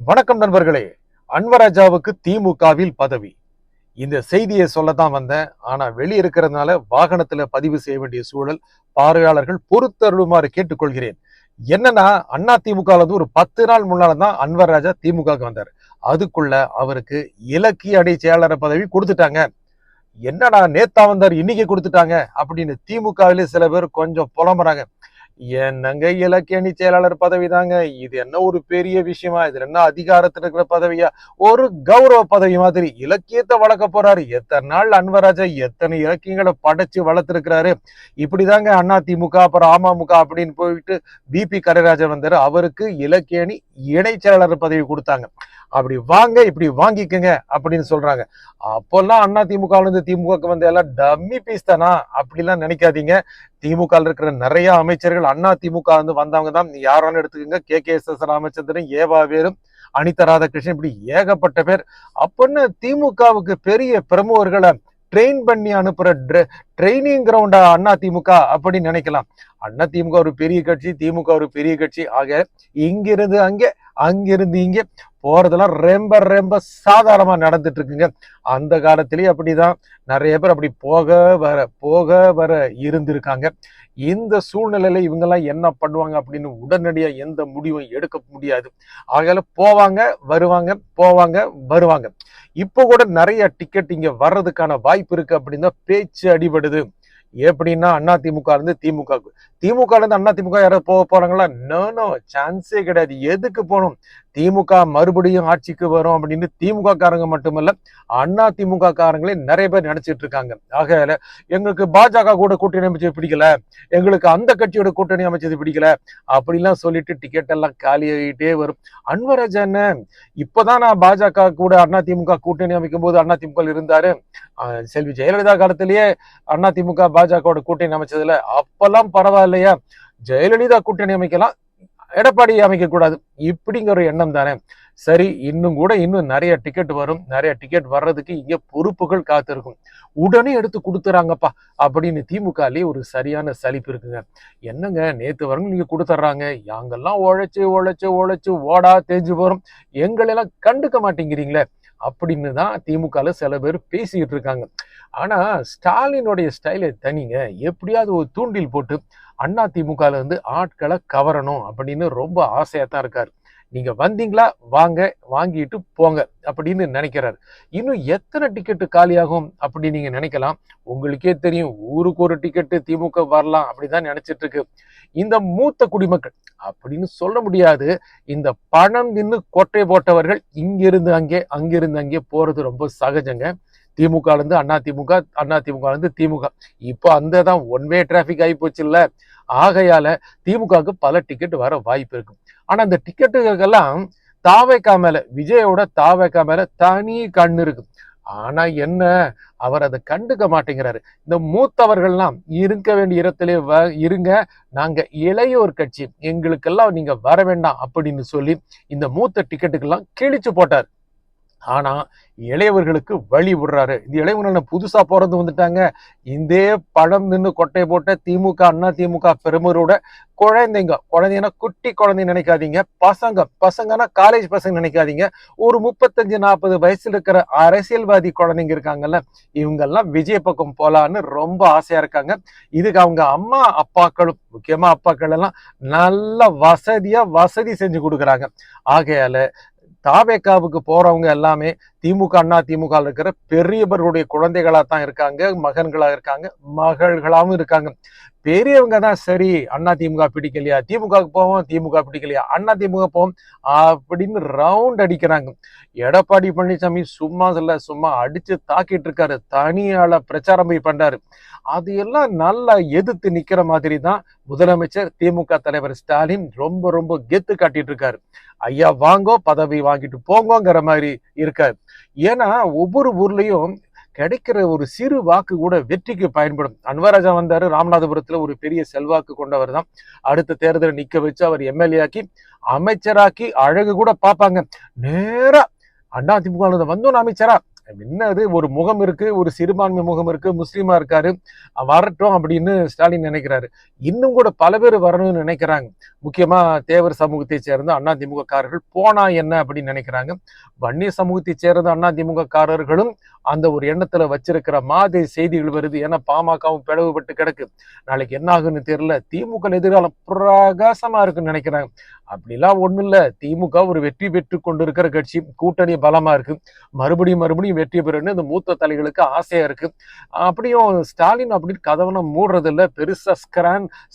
வணக்கம் நண்பர்களே. அன்வராஜாவுக்கு திமுகவில் பதவி. இந்த செய்தியை சொல்லத்தான் வந்தேன். ஆனா வெளியே இருக்கிறதுனால வாகனத்துல பதிவு செய்ய வேண்டிய சூழல். பார்வையாளர்கள் பொறுத்தருளுமாறு கேட்டுக்கொள்கிறேன். என்னன்னா, அண்ணா திமுக ஒரு 10 நாள் முன்னால தான் அன்வர்ராஜா திமுகவுக்கு வந்தார். அதுக்குள்ள அவருக்கு இலக்கிய அணி செயலாளர் பதவி கொடுத்துட்டாங்க. என்னடா நேத்தா வந்தார் இன்னைக்கு கொடுத்துட்டாங்க அப்படின்னு திமுகவிலே சில பேர் கொஞ்சம் புலம்புறாங்க. என்னங்க இலக்கிய அணி செயலாளர் பதவி தாங்க, இது என்ன ஒரு பெரிய விஷயமா, இதுல என்ன அதிகாரத்துல இருக்கிற பதவியா, ஒரு கௌரவ பதவி மாதிரி இலக்கியத்தை வளர்க்க போறாரு. எத்தனை நாள் அன்வராஜா எத்தனை இலக்கியங்களை படைச்சு வளர்த்திருக்கிறாரு. இப்படிதாங்க அண்ணா திமுக அப்புறம் அமமுக அப்படின்னு போயிட்டு பிபி கரைராஜன் வந்தாரு, அவருக்கு இலக்கிய அணி இணை செயலாளர் பதவி கொடுத்தாங்க. அப்படி வாங்க இப்படி வாங்கிக்கங்க அப்படின்னு சொல்றாங்க. அப்பெல்லாம் அண்ணா திமுக இருந்து திமுக வந்து எல்லாம் டம்மி பீஸ் தானா அப்படிலாம் நினைக்காதீங்க. திமுக இருக்கிற நிறைய அமைச்சர்கள் அண்ணா திமுக வந்து வந்தவங்க தான். யாரானு எடுத்துக்கோங்க, கே.எஸ்.எஸ். ராமச்சந்திரன், ஏவா வேலு, அனிதா ராதாகிருஷ்ணன், இப்படி ஏகப்பட்ட பேர். அப்படின்னு திமுகவுக்கு பெரிய பிரமுகர்களை ட்ரெயின் பண்ணி அனுப்புற ட்ரைனிங் கிரவுண்டா அண்ணா திமுக அப்படின்னு நினைக்கலாம். அண்ணா திமுக ஒரு பெரிய கட்சி, திமுக ஒரு பெரிய கட்சி. ஆக இங்கிருந்து அங்கே அங்கிருந்து இங்கே போறதெல்லாம் ரொம்ப ரொம்ப சாதாரணமா நடந்துட்டு இருக்குங்க. அந்த காலத்திலேயே அப்படிதான் நிறைய பேர் அப்படி போக வர இருந்திருக்காங்க. இந்த சூழ்நிலையில இவங்கெல்லாம் என்ன பண்ணுவாங்க அப்படின்னு உடனடியா எந்த முடிவும் எடுக்க முடியாது. ஆகையால போவாங்க வருவாங்க, போவாங்க வருவாங்க. இப்ப கூட நிறைய டிக்கெட் இங்க வர்றதுக்கான வாய்ப்பு இருக்கு அப்படின்னு பேச்சு அடிபடுது. எப்படின்னா அண்ணா திமுக இருந்து திமுகவுக்கு, திமுக இருந்து அண்ணா திமுக யாராவது போக போறாங்களா? நோ, சான்ஸே கிடையாது. எதுக்கு போகணும்? திமுக மறுபடியும் ஆட்சிக்கு வரும் அப்படின்னு திமுக காரங்க மட்டுமல்ல, அண்ணா திமுக காரங்களே நிறைய பேர் நினைச்சிட்டு இருக்காங்க. ஆக எங்களுக்கு பாஜக கூட கூட்டணி அமைச்சது பிடிக்கல, எங்களுக்கு அந்த கட்சியோட கூட்டணி அமைச்சது பிடிக்கல அப்படிலாம் சொல்லிட்டு டிக்கெட் எல்லாம் காலியாகிட்டே வரும். அன்வராஜா என்ன இப்பதான் நான் பாஜக கூட அண்ணா திமுக கூட்டணி அமைக்கும் போது அண்ணா திமுக இருந்தாரு. செல்வி ஜெயலலிதா காலத்திலேயே அண்ணா திமுக பாஜகவோட கூட்டணி அமைச்சதுல அப்பெல்லாம் பரவாயில்லையா, ஜெயலலிதா கூட்டணி அமைக்கலாம், எடப்பாடி அமைக்க கூடாது இப்படிங்கிற ஒரு எண்ணம் தானே. சரி, இன்னும் நிறைய டிக்கெட் வரும். நிறைய டிக்கெட் வர்றதுக்கு இங்க பொறுப்புகள் காத்திருக்கும். உடனே எடுத்து கொடுத்துறாங்கப்பா அப்படின்னு திமுகலயே ஒரு சரியான சலிப்பு இருக்குங்க. என்னங்க நேத்து வரணும் நீங்க கொடுத்துட்றாங்க, யாங்கெல்லாம் உழைச்சு உழைச்சு உழைச்சு ஓடா தேஞ்சு போறோம், எங்களெல்லாம் கண்டுக்க மாட்டேங்கிறீங்களே அப்படின்னு தான் திமுகல சில பேர் பேசிக்கிட்டு இருக்காங்க. ஆனா ஸ்டாலினுடைய ஸ்டைலை தனிங்க. எப்படியாவது ஒரு தூண்டில் போட்டு அண்ணா திமுகல இருந்து ஆட்களை கவரணும் அப்படின்னு ரொம்ப ஆசையா தான் இருக்காரு. நீங்க வந்தீங்களா வாங்க, வாங்கிட்டு போங்க அப்படின்னு நினைக்கிறாரு. இன்னும் எத்தனை டிக்கெட்டு காலியாகும் அப்படின்னு நீங்க நினைக்கலாம். உங்களுக்கே தெரியும், ஊருக்கு ஒரு டிக்கெட்டு திமுக வரலாம் அப்படிதான் நினைச்சிட்டு இருக்கு இந்த மூத்த குடிமக்கள். அப்படின்னு சொல்ல முடியாது. இந்த பணம் நின்று கொட்டை போட்டவர்கள் இங்கிருந்து அங்கே அங்கிருந்து அங்கே போறது ரொம்ப சகஜங்க. திமுக இருந்து அண்ணா திமுக, அண்ணா திமுக இருந்து திமுக. இப்போ அந்த தான் ஒன் வே டிராபிக் ஆகி போச்சு இல்ல. ஆகையால திமுகவுக்கு பல டிக்கெட் வர வாய்ப்பு இருக்கு. ஆனா அந்த டிக்கெட்டுகளுக்கெல்லாம் தாவேகா மேல, விஜயோட தாவேகா மேல தனி கண்ணு இருக்கு. ஆனா என்ன, அவர் அதை கண்டுக்க மாட்டேங்கிறாரு. இந்த மூத்தவர்கள்லாம் இருக்க வேண்டிய இடத்துல இருங்க, நாங்க இளையோர் கட்சி, எங்களுக்கெல்லாம் நீங்க வர வேண்டாம் அப்படின்னு சொல்லி இந்த மூத்த டிக்கெட்டுக்கெல்லாம் கிழிச்சு போட்டார். ஆனா இளையவர்களுக்கு வழி விடுறாரு. இந்த இளையவர்கள் புதுசா பிறந்து வந்துட்டாங்க. இந்த பழம் நின்று கொட்டை போட்ட திமுக அண்ணா திமுக பெருமரோட குழந்தைங்கன்னா குட்டி குழந்தை நினைக்காதீங்க, பசங்கன்னா காலேஜ் பசங்க நினைக்காதீங்க. ஒரு 35-40 வயசுல இருக்கிற அரசியல்வாதி குழந்தைங்க இருக்காங்கல்ல, இவங்கெல்லாம் விஜய் பக்கம் போலான்னு ரொம்ப ஆசையா இருக்காங்க. இதுக்கு அவங்க அம்மா அப்பாக்களும், முக்கியமா அப்பாக்கள் எல்லாம் நல்ல வசதி செஞ்சு கொடுக்குறாங்க. ஆகையால தாவேகாவுக்கு போறவங்க எல்லாமே திமுக அண்ணா திமுக இருக்கிற பெரியவர்களுடைய குழந்தைகளா தான் இருக்காங்க, மகன்களா இருக்காங்க, மகள்களாவும் இருக்காங்க. பெரியவங்க தான் சரி அண்ணா திமுக பிடிக்கலையா, திமுகவுக்கு போவோம், திமுக பிடிக்கலையா அண்ணா திமுக போவோம் அப்படின்னு ரவுண்ட் அடிக்கிறாங்க. எடப்பாடி பழனிசாமி சும்மா அடிச்சு தாக்கிட்டு இருக்காரு, தனியால பிரச்சாரம் போய் பண்றாரு. அது எல்லாம் நல்லா எதிர்த்து நிக்கிற மாதிரி தான் முதலமைச்சர் திமுக தலைவர் ஸ்டாலின் ரொம்ப ரொம்ப கெத்து காட்டிட்டு இருக்காரு. ஐயா வாங்கோ, பதவி வாங்கிட்டு போங்கோங்கிற மாதிரி இருக்காரு. ஏன்னா ஒவ்வொரு ஊர்லயும் கிடைக்கிற ஒரு சிறு வாக்கு கூட வெற்றிக்கு பயன்படும். அன்வராஜா வந்தாரு, ராமநாதபுரத்துல ஒரு பெரிய செல்வாக்கு கொண்டவர் தான். அடுத்த தேர்தலை நிக்க வச்சு அவர் எம்எல்ஏ ஆக்கி அமைச்சராக்கி அழகு கூட பார்ப்பாங்க. நேரா அதிமுக வந்தோன்னு அமைச்சரா என்னது ஒரு முகம் இருக்கு, ஒரு சிறுபான்மை முகம் இருக்கு, முஸ்லீமா இருக்காரு, வரட்டும் அப்படின்னு ஸ்டாலின் நினைக்கிறாரு. இன்னும் கூட பல பேர் வரணும்னு நினைக்கிறாங்க. முக்கியமா தேவர் சமூகத்தை சேர்ந்த அதிமுக காரர்கள் போனா என்ன அப்படின்னு நினைக்கிறாங்க. வன்னிய சமூகத்தை சேர்ந்த அதிமுக காரர்களும் அந்த ஒரு எண்ணத்துல வச்சிருக்கிற மாதிரி செய்திகள் வருது. ஏன்னா பாமகவும் பிளவுபட்டு கிடக்கு. நாளைக்கு என்ன ஆகுன்னு தெரியல. திமுக எதிர்காலம் பிரகாசமா இருக்குன்னு நினைக்கிறாங்க. அப்படிலாம் ஒண்ணும் இல்ல. திமுக ஒரு வெற்றி பெற்று கொண்டு இருக்கிற கட்சி, கூட்டணி பலமா இருக்கு. மறுபடியும் வெற்றி பெறணும்னு இந்த மூத்த தலைகளுக்கு ஆசையா இருக்கு. அப்படியும் ஸ்டாலின் அப்படின்னு கதவனை மூடுறது இல்ல. பெருசா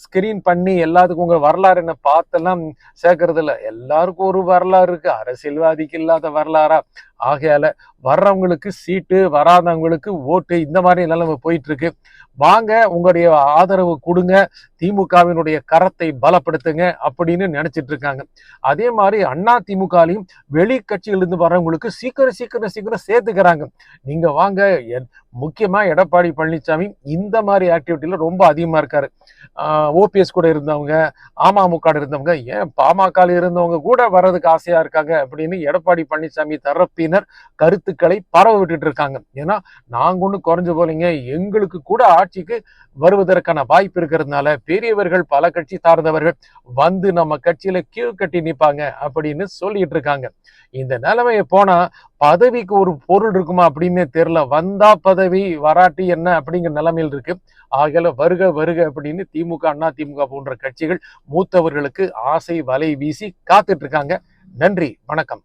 ஸ்கிரீன் பண்ணி எல்லாத்துக்கும் உங்க வரலாறு என்ன பார்த்தெல்லாம் சேர்க்கறது இல்ல. எல்லாருக்கும் ஒரு வரலாறு இருக்கு. அரசியல்வாதிக்கு இல்லாத வரலாறா? ஆகையால வர்றவங்களுக்கு சீட்டு, வராதவங்களுக்கு ஓட்டு, இந்த மாதிரி நிலைமை போயிட்டு இருக்கு. வாங்க, உங்களுடைய ஆதரவு கொடுங்க, திமுகவினுடைய கரத்தை பலப்படுத்துங்க அப்படின்னு நினைச்சிட்டு இருக்காங்க. அதே மாதிரி அதிமுகலையும் வெளி கட்சியிலிருந்து வர்றவங்களுக்கு சீக்கிரம் சேர்த்துக்கிறாங்க. நீங்க வாங்க. முக்கியமா எடப்பாடி பழனிசாமி இந்த மாதிரி ஆக்டிவிட்டியில ரொம்ப அதிகமா இருக்காரு. ஓபிஎஸ் கூட இருந்தவங்க, அமமுக இருந்தவங்க, ஏன் பாமக இருந்தவங்க கூட வர்றதுக்கு ஆசையா இருக்காங்க அப்படின்னு எடப்பாடி பழனிசாமி தரப்பினர் கருத்துக்களை பரவ விட்டுட்டு இருக்காங்க. ஏன்னா நாங்க ஒண்ணு குறைஞ்சு போலீங்க, எங்களுக்கு கூட ஆட்சிக்கு வருவதற்கான வாய்ப்பு இருக்கிறதுனால பெரியவர்கள், பல கட்சி சார்ந்தவர்கள் வந்து நம்ம கட்சியில கியூ கட்டி நிப்பாங்க அப்படின்னு சொல்லிட்டு இருக்காங்க. இந்த நிலைமையை போனா பதவிக்கு ஒரு பொருள் இருக்குமா அப்படின்னு தெரியல. வந்தா பதவி, வராட்டி என்ன அப்படிங்கிற நிலைமையில் இருக்கு. ஆகல வருக வருக அப்படின்னு திமுக, அதிமுக போன்ற கட்சிகள் மூத்தவர்களுக்கு ஆசை வலை வீசி காத்துட்டு இருக்காங்க. நன்றி, வணக்கம்.